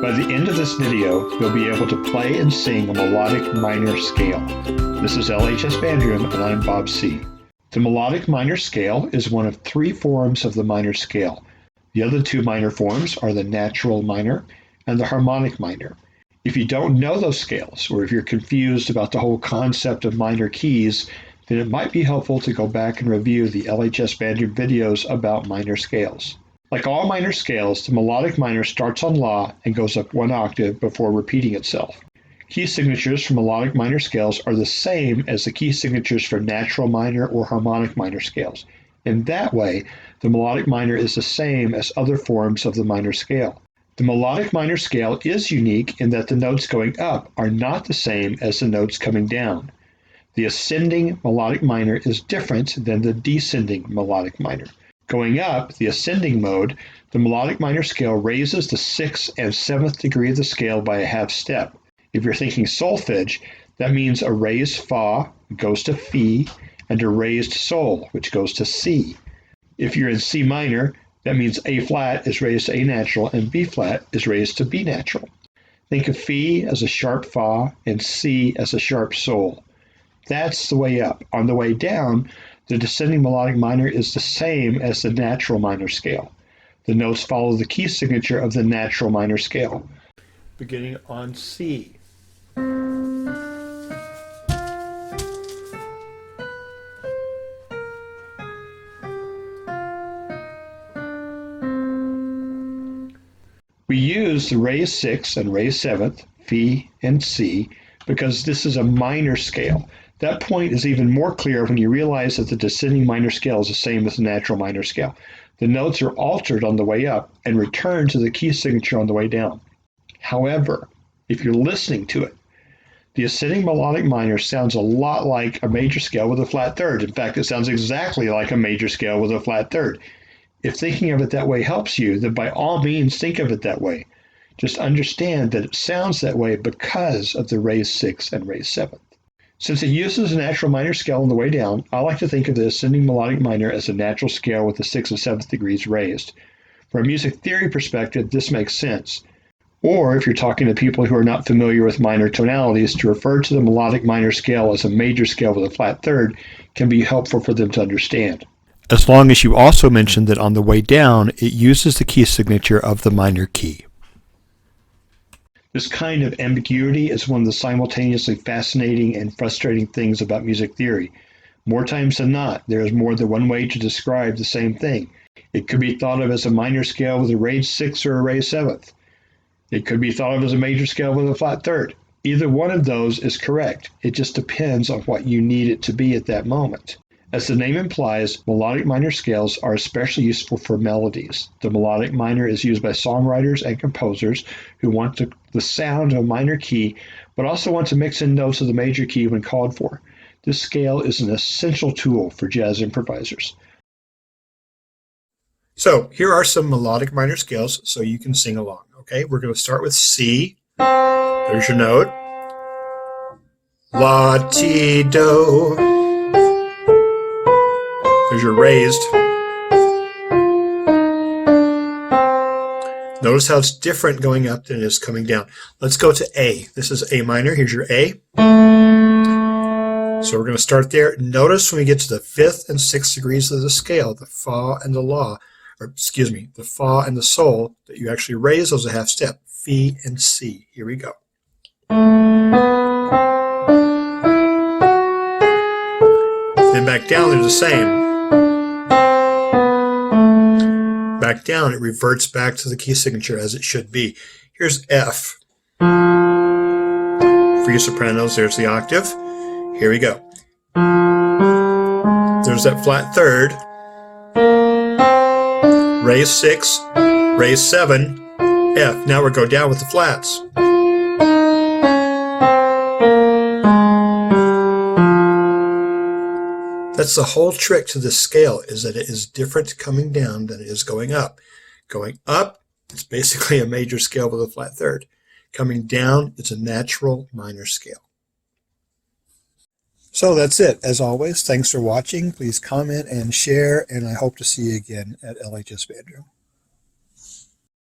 By the end of this video, you'll be able to play and sing a melodic minor scale. This is LHS BandRoom, and I'm Bob C. The melodic minor scale is one of three forms of the minor scale. The other two minor forms are the natural minor and the harmonic minor. If you don't know those scales, or if you're confused about the whole concept of minor keys, then it might be helpful to go back and review the LHS BandRoom videos about minor scales. Like all minor scales, the melodic minor starts on La and goes up one octave before repeating itself. Key signatures for melodic minor scales are the same as the key signatures for natural minor or harmonic minor scales. In that way, the melodic minor is the same as other forms of the minor scale. The melodic minor scale is unique in that the notes going up are not the same as the notes coming down. The ascending melodic minor is different than the descending melodic minor. Going up, the ascending mode, the melodic minor scale raises the 6th and 7th degree of the scale by a half step. If you're thinking solfege, that means a raised Fa goes to Fi, and a raised Sol, which goes to C. If you're in C minor, that means A flat is raised to A natural, and B flat is raised to B natural. Think of Fi as a sharp Fa, and C as a sharp Sol. That's the way up. On the way down, the descending melodic minor is the same as the natural minor scale. The notes follow the key signature of the natural minor scale. Beginning on C. We use the raised 6th and raised 7th, Fi and C, because this is a minor scale. That point is even more clear when you realize that the descending minor scale is the same as the natural minor scale. The notes are altered on the way up and return to the key signature on the way down. However, if you're listening to it, the ascending melodic minor sounds a lot like a major scale with a flat third. In fact, it sounds exactly like a major scale with a flat third. If thinking of it that way helps you, then by all means think of it that way. Just understand that it sounds that way because of the raised 6th and raised 7th. Since it uses a natural minor scale on the way down, I like to think of the ascending melodic minor as a natural scale with the 6th and 7th degrees raised. From a music theory perspective, this makes sense. Or if you're talking to people who are not familiar with minor tonalities, to refer to the melodic minor scale as a major scale with a flat third can be helpful for them to understand. As long as you also mention that on the way down, it uses the key signature of the minor key. This kind of ambiguity is one of the simultaneously fascinating and frustrating things about music theory. More times than not, there is more than one way to describe the same thing. It could be thought of as a minor scale with a raised 6th or a raised 7th. It could be thought of as a major scale with a flat third. Either one of those is correct. It just depends on what you need it to be at that moment. As the name implies, melodic minor scales are especially useful for melodies. The melodic minor is used by songwriters and composers who want the sound of a minor key, but also want to mix in notes of the major key when called for. This scale is an essential tool for jazz improvisers. So here are some melodic minor scales so you can sing along. Okay, we're going to start with C. There's your note. La, ti, do. There's your raised. Notice how it's different going up than it is coming down. Let's go to A. This is A minor. Here's your A. So we're going to start there. Notice when we get to the 5th and 6th degrees of the scale, the Fa and the La, the Fa and the Sol, that you actually raise those a half step. Fi and C. Here we go. Then back down, they're the same. Back down, it reverts back to the key signature as it should be. Here's F. For you sopranos, there's the octave. Here we go. There's that flat third. Raise 6, raise 7, F. Now we'll go down with the flats. That's the whole trick to this scale, is that it is different coming down than it is going up. Going up, it's basically a major scale with a flat third. Coming down, it's a natural minor scale. So that's it. As always, thanks for watching. Please comment and share, and I hope to see you again at LHS BandRoom.